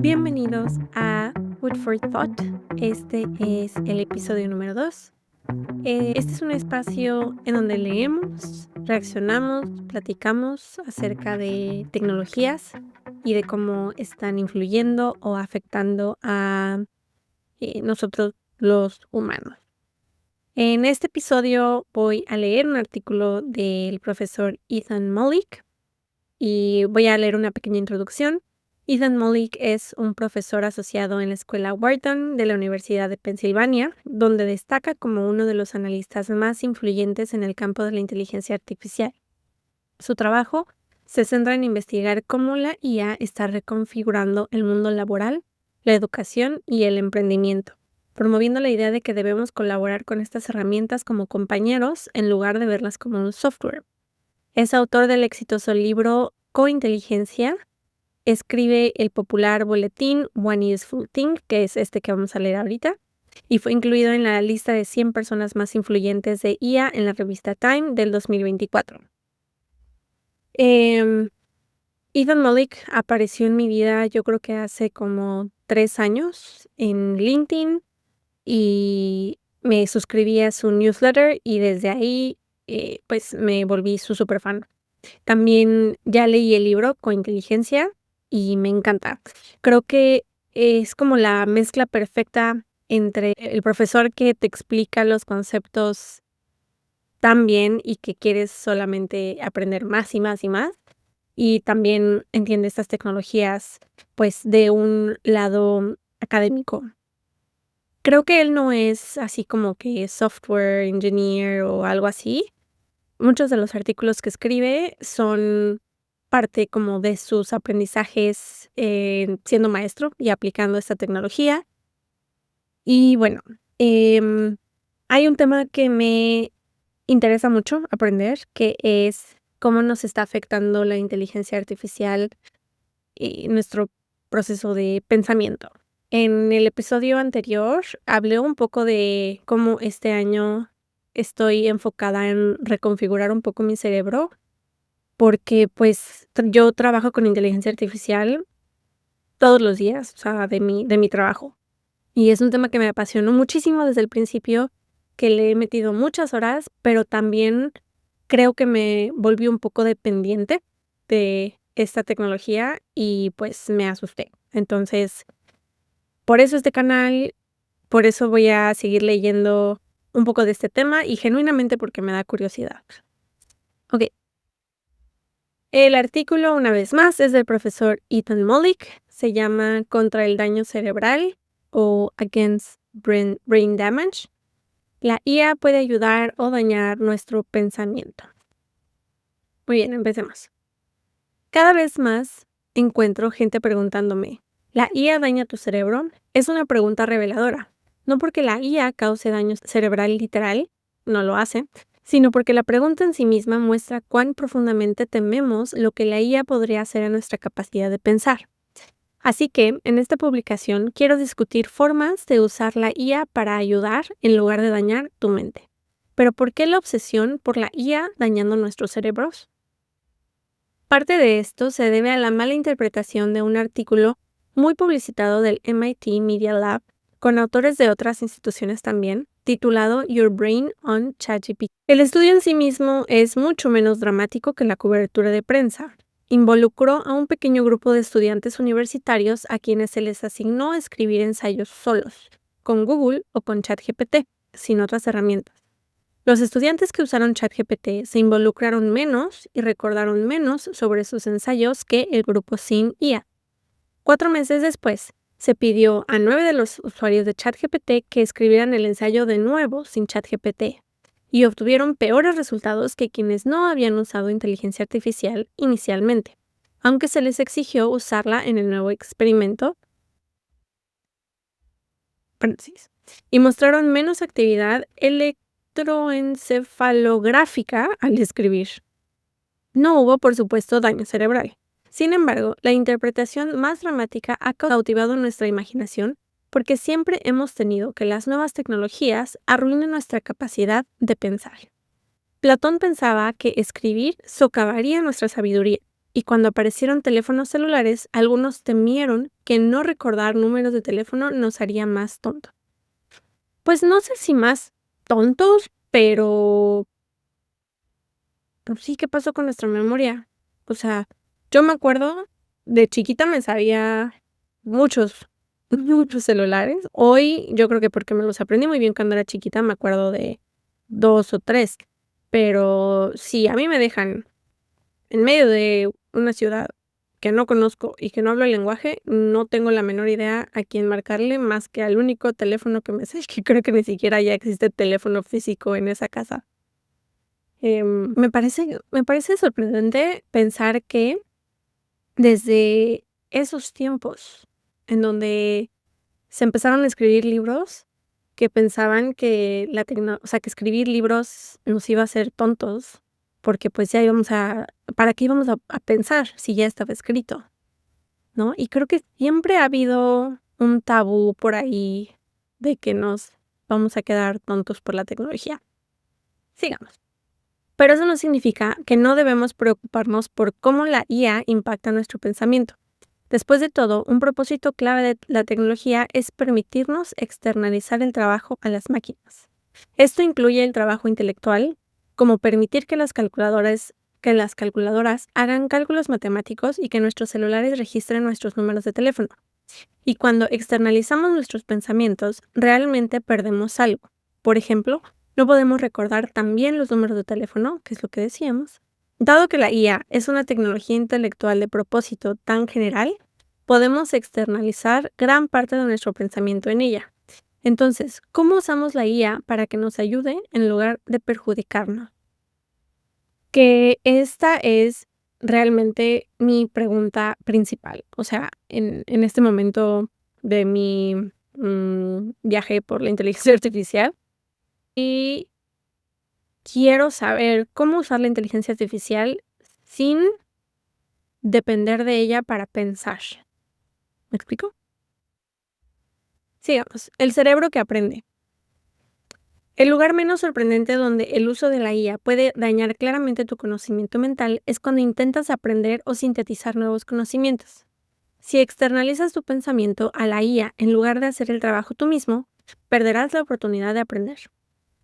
Bienvenidos a Food for Thought. Este es el episodio número 2. Este es un espacio en donde leemos, reaccionamos, platicamos acerca de tecnologías y de cómo están influyendo o afectando a nosotros los humanos. En este episodio voy a leer un artículo del profesor Ethan Mollick y voy a leer una pequeña introducción. Ethan Mollick es un profesor asociado en la Escuela Wharton de la Universidad de Pensilvania, donde destaca como uno de los analistas más influyentes en el campo de la inteligencia artificial. Su trabajo se centra en investigar cómo la IA está reconfigurando el mundo laboral, la educación y el emprendimiento, promoviendo la idea de que debemos colaborar con estas herramientas como compañeros en lugar de verlas como un software. Es autor del exitoso libro Cointeligencia. Escribe el popular boletín One Useful Thing, que es este que vamos a leer ahorita, y fue incluido en la lista de 100 personas más influyentes de IA en la revista Time del 2024. Ethan Mollick apareció en mi vida, yo creo que hace como 3 años en LinkedIn, y me suscribí a su newsletter y desde ahí pues me volví su super fan. También ya leí el libro Cointeligencia y me encanta. Creo que es como la mezcla perfecta entre el profesor que te explica los conceptos tan bien y que quieres solamente aprender más y más y más, y también entiende estas tecnologías, pues, de un lado académico. Creo que él no es así como que software engineer o algo así. Muchos de los artículos que escribe son parte como de sus aprendizajes, siendo maestro y aplicando esta tecnología. Y bueno, hay un tema que me interesa mucho aprender, que es cómo nos está afectando la inteligencia artificial en nuestro proceso de pensamiento. En el episodio anterior hablé un poco de cómo este año estoy enfocada en reconfigurar un poco mi cerebro, porque, pues, yo trabajo con inteligencia artificial todos los días, o sea, de mi trabajo. Y es un tema que me apasionó muchísimo desde el principio, que le he metido muchas horas, pero también creo que me volví un poco dependiente de esta tecnología y, pues, me asusté. Entonces, por eso este canal, por eso voy a seguir leyendo un poco de este tema y genuinamente porque me da curiosidad. Okey. El artículo, una vez más, es del profesor Ethan Mollick. Se llama Contra el daño cerebral o Against Brain Damage. La IA puede ayudar o dañar nuestro pensamiento. Muy bien, empecemos. Cada vez más encuentro gente preguntándome, ¿la IA daña tu cerebro? Es una pregunta reveladora. No porque la IA cause daño cerebral literal, no lo hace, sino porque la pregunta en sí misma muestra cuán profundamente tememos lo que la IA podría hacer a nuestra capacidad de pensar. Así que, en esta publicación, quiero discutir formas de usar la IA para ayudar en lugar de dañar tu mente. Pero ¿por qué la obsesión por la IA dañando nuestros cerebros? Parte de esto se debe a la mala interpretación de un artículo muy publicitado del MIT Media Lab, con autores de otras instituciones también, titulado Your Brain on ChatGPT. El estudio en sí mismo es mucho menos dramático que la cobertura de prensa. Involucró a un pequeño grupo de estudiantes universitarios a quienes se les asignó escribir ensayos solos, con Google o con ChatGPT, sin otras herramientas. Los estudiantes que usaron ChatGPT se involucraron menos y recordaron menos sobre sus ensayos que el grupo sin IA. 4 meses después, se pidió a 9 de los usuarios de ChatGPT que escribieran el ensayo de nuevo sin ChatGPT, y obtuvieron peores resultados que quienes no habían usado inteligencia artificial inicialmente, aunque se les exigió usarla en el nuevo experimento, y mostraron menos actividad electroencefalográfica al escribir. No hubo, por supuesto, daño cerebral. Sin embargo, la interpretación más dramática ha cautivado nuestra imaginación porque siempre hemos tenido que las nuevas tecnologías arruinen nuestra capacidad de pensar. Platón pensaba que escribir socavaría nuestra sabiduría, y cuando aparecieron teléfonos celulares, algunos temieron que no recordar números de teléfono nos haría más tontos. Pues no sé si más tontos, pero pues sí, ¿qué pasó con nuestra memoria? O sea, yo me acuerdo, de chiquita me sabía muchos, muchos celulares. Hoy, yo creo que porque me los aprendí muy bien cuando era chiquita, me acuerdo de 2 o 3. Pero si a mí me dejan en medio de una ciudad que no conozco y que no hablo el lenguaje, no tengo la menor idea a quién marcarle más que al único teléfono que me sé, que creo que ni siquiera ya existe teléfono físico en esa casa. Me parece sorprendente pensar que desde esos tiempos en donde se empezaron a escribir libros, que pensaban que la tecno o sea, que escribir libros nos iba a hacer tontos, porque, pues, ya íbamos a ¿para qué íbamos a pensar si ya estaba escrito?, ¿no? Y creo que siempre ha habido un tabú por ahí de que nos vamos a quedar tontos por la tecnología. Sigamos. Pero eso no significa que no debemos preocuparnos por cómo la IA impacta nuestro pensamiento. Después de todo, un propósito clave de la tecnología es permitirnos externalizar el trabajo a las máquinas. Esto incluye el trabajo intelectual, como permitir que las calculadoras hagan cálculos matemáticos y que nuestros celulares registren nuestros números de teléfono. Y cuando externalizamos nuestros pensamientos, realmente perdemos algo. Por ejemplo, no podemos recordar tan bien los números de teléfono, que es lo que decíamos. Dado que la IA es una tecnología intelectual de propósito tan general, podemos externalizar gran parte de nuestro pensamiento en ella. Entonces, ¿cómo usamos la IA para que nos ayude en lugar de perjudicarnos? Que esta es realmente mi pregunta principal. O sea, en este momento de mi, viaje por la inteligencia artificial, y quiero saber cómo usar la inteligencia artificial sin depender de ella para pensar, ¿me explico? Sigamos, el cerebro que aprende. El lugar menos sorprendente donde el uso de la IA puede dañar claramente tu conocimiento mental es cuando intentas aprender o sintetizar nuevos conocimientos. Si externalizas tu pensamiento a la IA en lugar de hacer el trabajo tú mismo, perderás la oportunidad de aprender.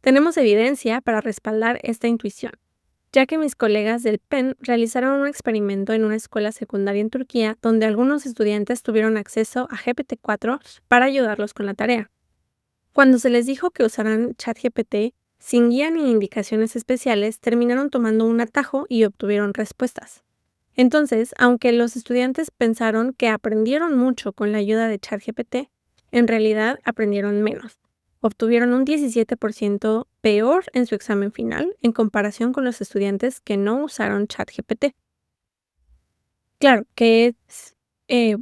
Tenemos evidencia para respaldar esta intuición, ya que mis colegas del PEN realizaron un experimento en una escuela secundaria en Turquía donde algunos estudiantes tuvieron acceso a GPT-4 para ayudarlos con la tarea. Cuando se les dijo que usaran ChatGPT sin guía ni indicaciones especiales, terminaron tomando un atajo y obtuvieron respuestas. Entonces, aunque los estudiantes pensaron que aprendieron mucho con la ayuda de ChatGPT, en realidad aprendieron menos. Obtuvieron un 17% peor en su examen final en comparación con los estudiantes que no usaron ChatGPT. Claro, que es eh,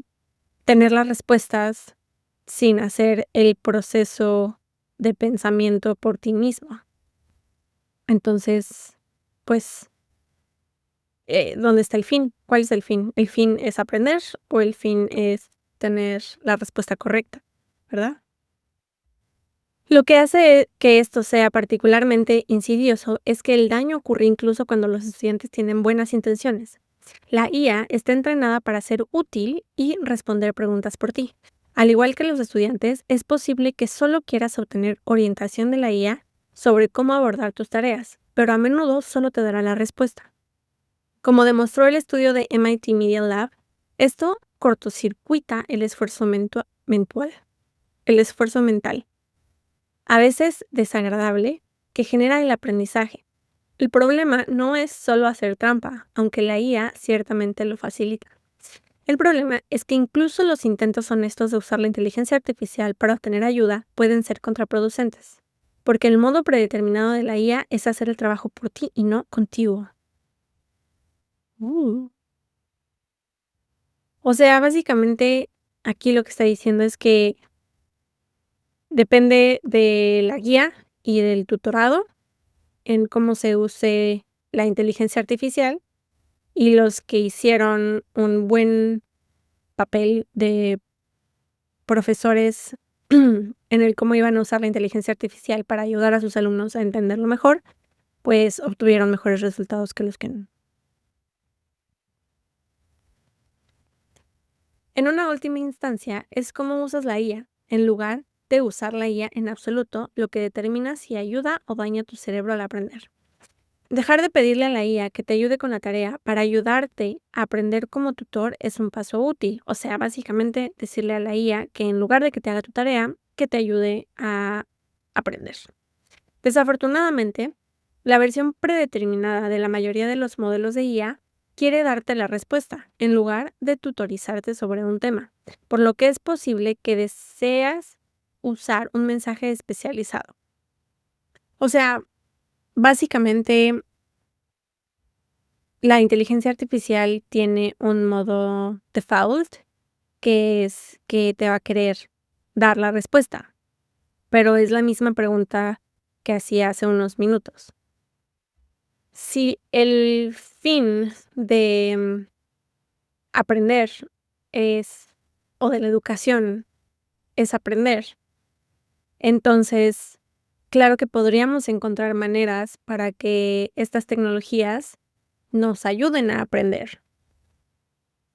tener las respuestas sin hacer el proceso de pensamiento por ti mismo. Entonces, pues, ¿dónde está el fin? ¿Cuál es el fin? ¿El fin es aprender o el fin es tener la respuesta correcta? ¿Verdad? Lo que hace que esto sea particularmente insidioso es que el daño ocurre incluso cuando los estudiantes tienen buenas intenciones. La IA está entrenada para ser útil y responder preguntas por ti. Al igual que los estudiantes, es posible que solo quieras obtener orientación de la IA sobre cómo abordar tus tareas, pero a menudo solo te dará la respuesta. Como demostró el estudio de MIT Media Lab, esto cortocircuita el esfuerzo mental, a veces desagradable, que genera el aprendizaje. El problema no es solo hacer trampa, aunque la IA ciertamente lo facilita. El problema es que incluso los intentos honestos de usar la inteligencia artificial para obtener ayuda pueden ser contraproducentes, porque el modo predeterminado de la IA es hacer el trabajo por ti y no contigo. Uh. O sea, básicamente aquí lo que está diciendo es que depende de la guía y del tutorado en cómo se use la inteligencia artificial, y los que hicieron un buen papel de profesores en el cómo iban a usar la inteligencia artificial para ayudar a sus alumnos a entenderlo mejor, pues obtuvieron mejores resultados que los que no. En una última instancia, es cómo usas la IA, en lugar de usar la IA en absoluto, lo que determina si ayuda o daña tu cerebro al aprender. Dejar de pedirle a la IA que te ayude con la tarea para ayudarte a aprender como tutor es un paso útil. O sea, básicamente decirle a la IA que en lugar de que te haga tu tarea, que te ayude a aprender. Desafortunadamente, la versión predeterminada de la mayoría de los modelos de IA quiere darte la respuesta en lugar de tutorizarte sobre un tema, por lo que es posible que deseas usar un mensaje especializado. O sea, básicamente, la inteligencia artificial tiene un modo default, que es que te va a querer dar la respuesta, pero es la misma pregunta que hacía hace unos minutos. Si el fin de aprender es o de la educación es aprender, entonces, claro que podríamos encontrar maneras para que estas tecnologías nos ayuden a aprender.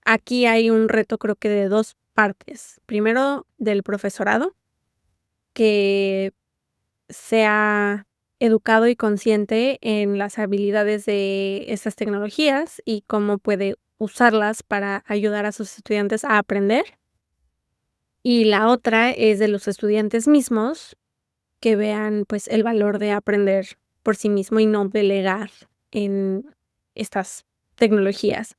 Aquí hay un reto, creo que de 2 partes. Primero, del profesorado, que sea educado y consciente en las habilidades de estas tecnologías y cómo puede usarlas para ayudar a sus estudiantes a aprender. Y la otra es de los estudiantes mismos, que vean, pues, el valor de aprender por sí mismo y no delegar en estas tecnologías.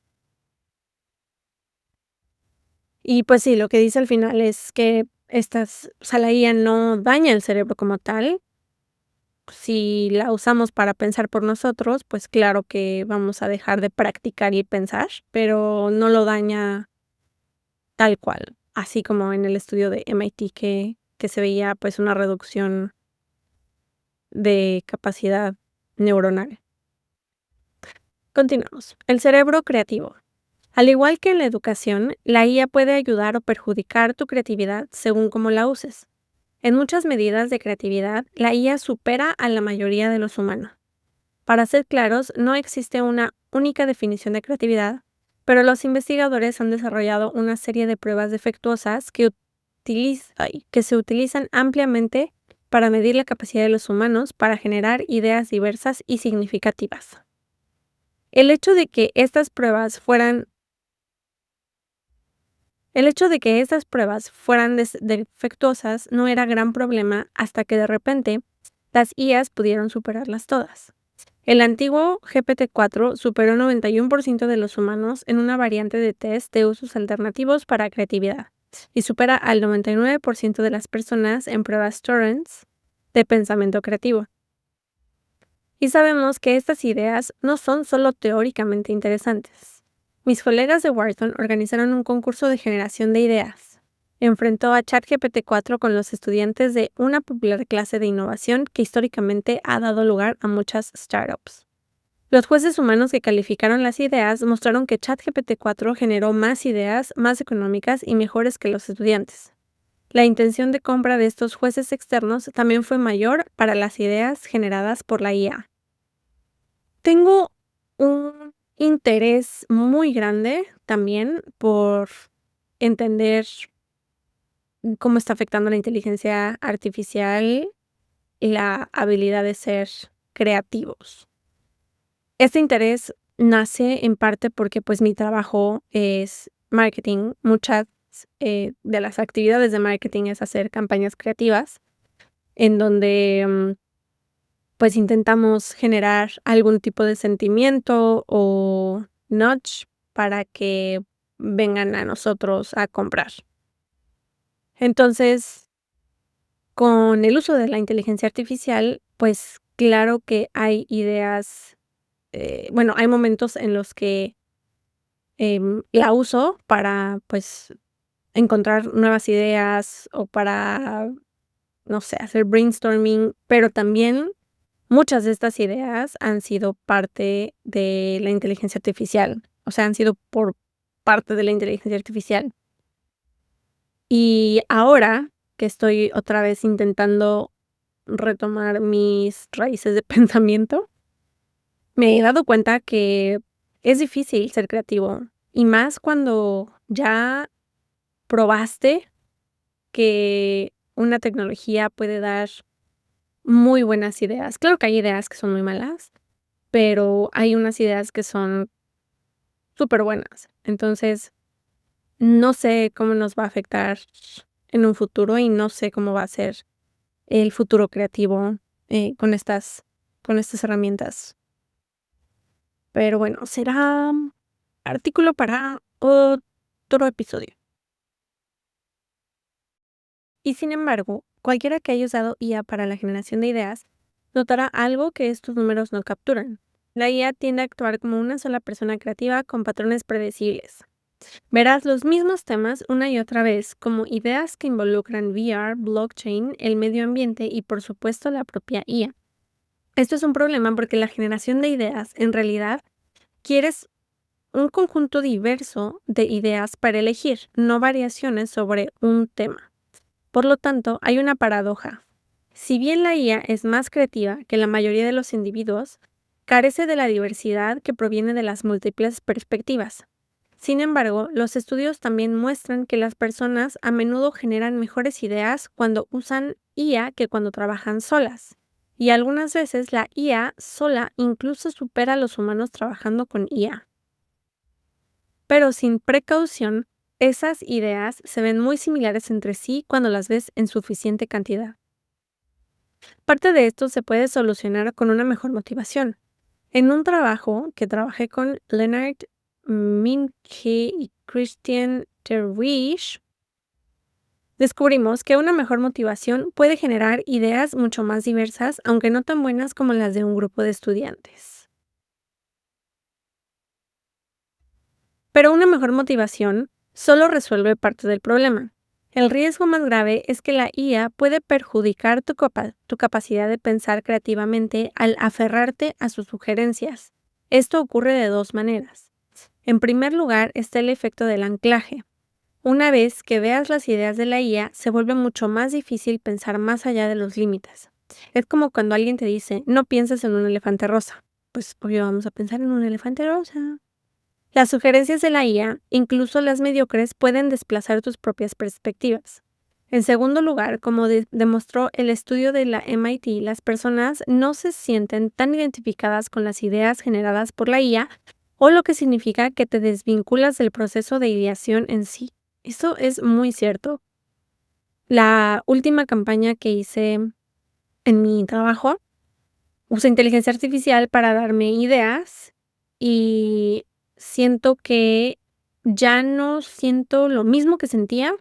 Y, pues sí, lo que dice al final es que o sea, la IA no daña el cerebro como tal. Si la usamos para pensar por nosotros, pues claro que vamos a dejar de practicar y pensar, pero no lo daña tal cual, así como en el estudio de MIT que se veía, pues, una reducción de capacidad neuronal. Continuamos. El cerebro creativo. Al igual que en la educación, la IA puede ayudar o perjudicar tu creatividad según cómo la uses. En muchas medidas de creatividad, la IA supera a la mayoría de los humanos. Para ser claros, no existe una única definición de creatividad, pero los investigadores han desarrollado una serie de pruebas defectuosas que se utilizan ampliamente para medir la capacidad de los humanos para generar ideas diversas y significativas. El hecho de que estas pruebas fueran defectuosas no era gran problema hasta que de repente las IAs pudieron superarlas todas. El antiguo GPT-4 superó 91% de los humanos en una variante de test de usos alternativos para creatividad y supera al 99% de las personas en pruebas Torrance de pensamiento creativo. Y sabemos que estas ideas no son solo teóricamente interesantes. Mis colegas de Wharton organizaron un concurso de generación de ideas. Enfrentó a ChatGPT-4 con los estudiantes de una popular clase de innovación que históricamente ha dado lugar a muchas startups. Los jueces humanos que calificaron las ideas mostraron que ChatGPT-4 generó más ideas más económicas y mejores que los estudiantes. La intención de compra de estos jueces externos también fue mayor para las ideas generadas por la IA. Tengo un interés muy grande también por entender cómo está afectando la inteligencia artificial la habilidad de ser creativos. Este interés nace en parte porque, pues, mi trabajo es marketing. Muchas, de las actividades de marketing es hacer campañas creativas, en donde, pues, intentamos generar algún tipo de sentimiento o nudge para que vengan a nosotros a comprar. Entonces, con el uso de la inteligencia artificial, pues, claro que hay ideas, bueno, hay momentos en los que, la uso para, pues, encontrar nuevas ideas o para, no sé, hacer brainstorming, pero también muchas de estas ideas han sido parte de la inteligencia artificial, o sea, han sido por parte de la inteligencia artificial. Y ahora que estoy otra vez intentando retomar mis raíces de pensamiento, me he dado cuenta que es difícil ser creativo, y más cuando ya probaste que una tecnología puede dar muy buenas ideas. Claro que hay ideas que son muy malas, pero hay unas ideas que son superbuenas. Entonces, no sé cómo nos va a afectar en un futuro y no sé cómo va a ser el futuro creativo, con estas herramientas. Pero bueno, será artículo para otro episodio. Y sin embargo, cualquiera que haya usado IA para la generación de ideas notará algo que estos números no capturan. La IA tiende a actuar como una sola persona creativa con patrones predecibles. Verás los mismos temas una y otra vez, como ideas que involucran VR, blockchain, el medio ambiente y por supuesto la propia IA. Esto es un problema porque la generación de ideas, en realidad, quieres un conjunto diverso de ideas para elegir, no variaciones sobre un tema. Por lo tanto, hay una paradoja. Si bien la IA es más creativa que la mayoría de los individuos, carece de la diversidad que proviene de las múltiples perspectivas. Sin embargo, los estudios también muestran que las personas a menudo generan mejores ideas cuando usan IA que cuando trabajan solas. Y algunas veces la IA sola incluso supera a los humanos trabajando con IA. Pero sin precaución, esas ideas se ven muy similares entre sí cuando las ves en suficiente cantidad. Parte de esto se puede solucionar con una mejor motivación. En un trabajo que trabajé con Leonard Minke y Christian Terwiesch, descubrimos que una mejor motivación puede generar ideas mucho más diversas, aunque no tan buenas como las de un grupo de estudiantes. Pero una mejor motivación solo resuelve parte del problema. El riesgo más grave es que la IA puede perjudicar tu capacidad de pensar creativamente al aferrarte a sus sugerencias. Esto ocurre de dos maneras. En primer lugar está el efecto del anclaje. Una vez que veas las ideas de la IA, se vuelve mucho más difícil pensar más allá de los límites. Es como cuando alguien te dice, no pienses en un elefante rosa. Pues obvio vamos a pensar en un elefante rosa. Las sugerencias de la IA, incluso las mediocres, pueden desplazar tus propias perspectivas. En segundo lugar, como demostró el estudio de la MIT, las personas no se sienten tan identificadas con las ideas generadas por la IA, o lo que significa que te desvinculas del proceso de ideación en sí. Esto es muy cierto. La última campaña que hice en mi trabajo, usé inteligencia artificial para darme ideas y siento que ya no siento lo mismo que sentía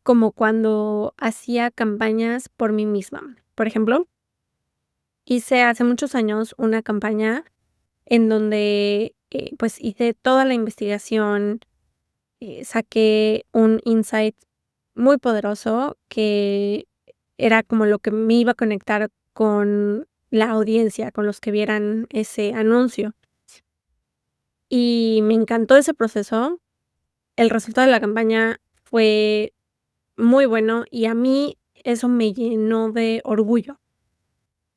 como cuando hacía campañas por mí misma. Por ejemplo, hice hace muchos años una campaña en donde, pues, hice toda la investigación, saqué un insight muy poderoso que era como lo que me iba a conectar con la audiencia, con los que vieran ese anuncio. Y me encantó ese proceso. El resultado de la campaña fue muy bueno y a mí eso me llenó de orgullo.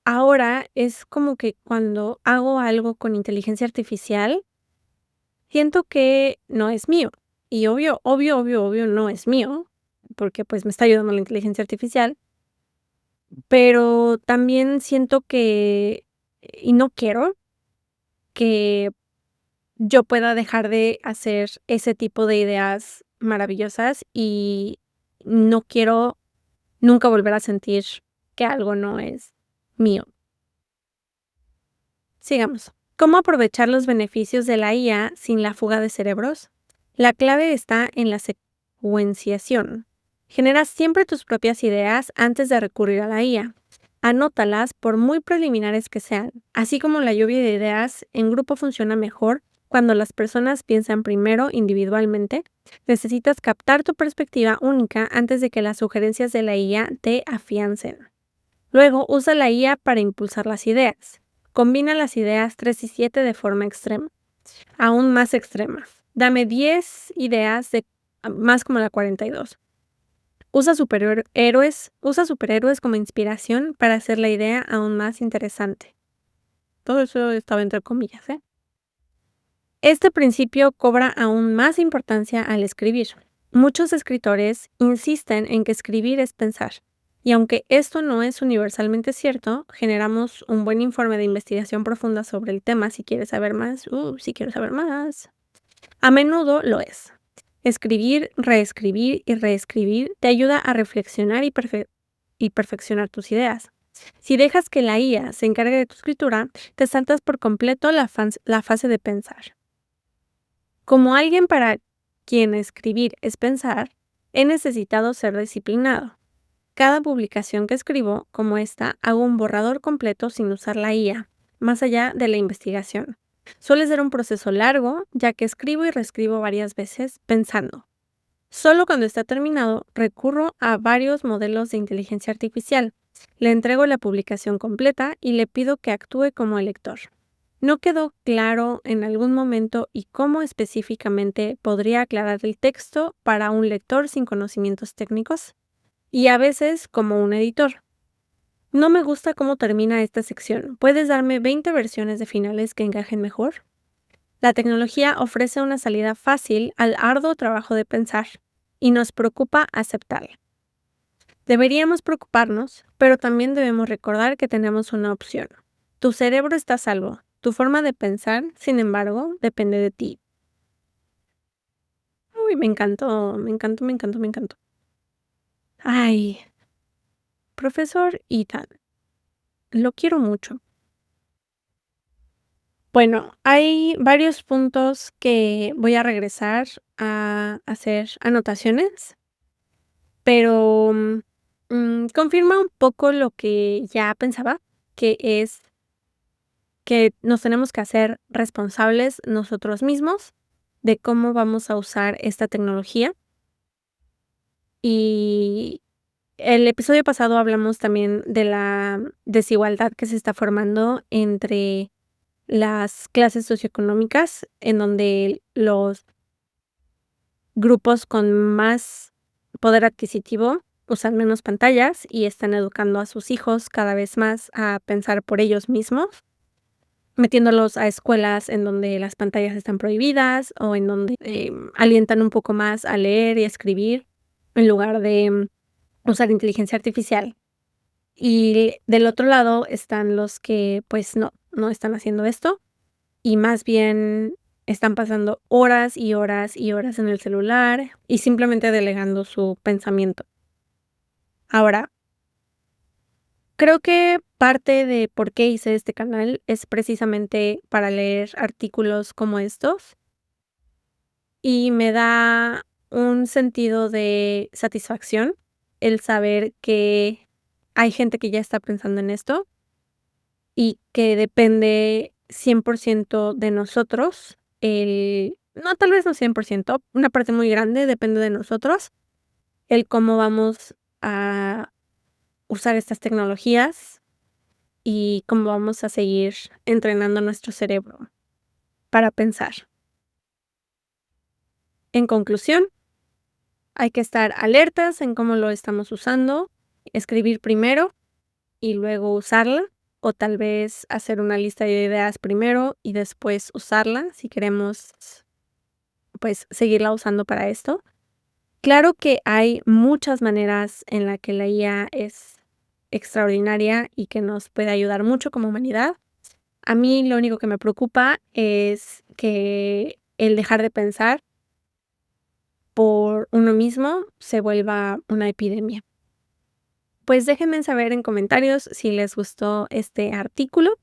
Ahora es como que cuando hago algo con inteligencia artificial, siento que no es mío. Y obvio no es mío, porque pues me está ayudando la inteligencia artificial, pero también siento que, y no quiero que yo pueda dejar de hacer ese tipo de ideas maravillosas y no quiero nunca volver a sentir que algo no es mío. Sigamos. ¿Cómo aprovechar los beneficios de la IA sin la fuga de cerebros? La clave está en la secuenciación. Genera siempre tus propias ideas antes de recurrir a la IA. Anótalas por muy preliminares que sean. Así como la lluvia de ideas, en grupo funciona mejor cuando las personas piensan primero individualmente. Necesitas captar tu perspectiva única antes de que las sugerencias de la IA te afiancen. Luego, usa la IA para impulsar las ideas. Combina las ideas 3 y 7 de forma extrema, aún más extrema. Dame 10 ideas más como la 42. Usa superhéroes como inspiración para hacer la idea aún más interesante. Todo eso estaba entre comillas, ¿eh? Este principio cobra aún más importancia al escribir. Muchos escritores insisten en que escribir es pensar, y aunque esto no es universalmente cierto, generamos un buen informe de investigación profunda sobre el tema si quieres saber más. Si quiero saber más. A menudo lo es. Escribir, reescribir y reescribir te ayuda a reflexionar y perfeccionar tus ideas. Si dejas que la IA se encargue de tu escritura, te saltas por completo la fase de pensar. Como alguien para quien escribir es pensar, he necesitado ser disciplinado. Cada publicación que escribo, como esta, hago un borrador completo sin usar la IA, más allá de la investigación. Suele ser un proceso largo, ya que escribo y reescribo varias veces pensando. Solo cuando está terminado, recurro a varios modelos de inteligencia artificial. Le entrego la publicación completa y le pido que actúe como el lector. ¿No quedó claro en algún momento y cómo específicamente podría aclarar el texto para un lector sin conocimientos técnicos? Y a veces como un editor. No me gusta cómo termina esta sección. ¿Puedes darme 20 versiones de finales que encajen mejor? La tecnología ofrece una salida fácil al arduo trabajo de pensar y nos preocupa aceptarla. Deberíamos preocuparnos, pero también debemos recordar que tenemos una opción. Tu cerebro está a salvo. Tu forma de pensar, sin embargo, depende de ti. Uy, me encantó, me encantó, me encantó, me encantó. Ay, profesor Ethan, lo quiero mucho. Bueno, hay varios puntos que voy a regresar a hacer anotaciones, pero confirma un poco lo que ya pensaba, que es que nos tenemos que hacer responsables nosotros mismos de cómo vamos a usar esta tecnología. Y el episodio pasado hablamos también de la desigualdad que se está formando entre las clases socioeconómicas, en donde los grupos con más poder adquisitivo usan menos pantallas y están educando a sus hijos cada vez más a pensar por ellos mismos, metiéndolos a escuelas en donde las pantallas están prohibidas o en donde alientan un poco más a leer y a escribir en lugar de usar inteligencia artificial. Y del otro lado están los que pues no están haciendo esto y más bien están pasando horas y horas y horas en el celular y simplemente delegando su pensamiento. Ahora, creo que parte de por qué hice este canal es precisamente para leer artículos como estos y me da un sentido de satisfacción el saber que hay gente que ya está pensando en esto y que depende 100% de nosotros, no, tal vez no 100%, una parte muy grande depende de nosotros, el cómo vamos a usar estas tecnologías y cómo vamos a seguir entrenando nuestro cerebro para pensar. En conclusión, hay que estar alertas en cómo lo estamos usando, escribir primero y luego usarla, o tal vez hacer una lista de ideas primero y después usarla si queremos, pues, seguirla usando para esto. Claro que hay muchas maneras en la que la IA es extraordinaria y que nos puede ayudar mucho como humanidad. A mí lo único que me preocupa es que el dejar de pensar por uno mismo se vuelva una epidemia. Pues déjenme saber en comentarios si les gustó este artículo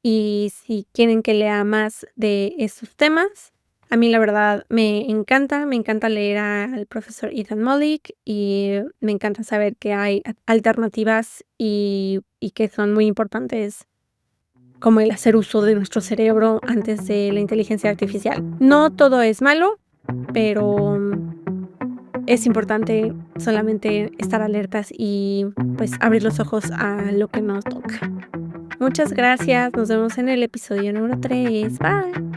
y si quieren que lea más de estos temas. A mí la verdad me encanta leer al profesor Ethan Mollick y me encanta saber que hay alternativas y que son muy importantes, como el hacer uso de nuestro cerebro antes de la inteligencia artificial. No todo es malo, pero es importante solamente estar alertas y pues abrir los ojos a lo que nos toca. Muchas gracias, nos vemos en el episodio número 3. Bye.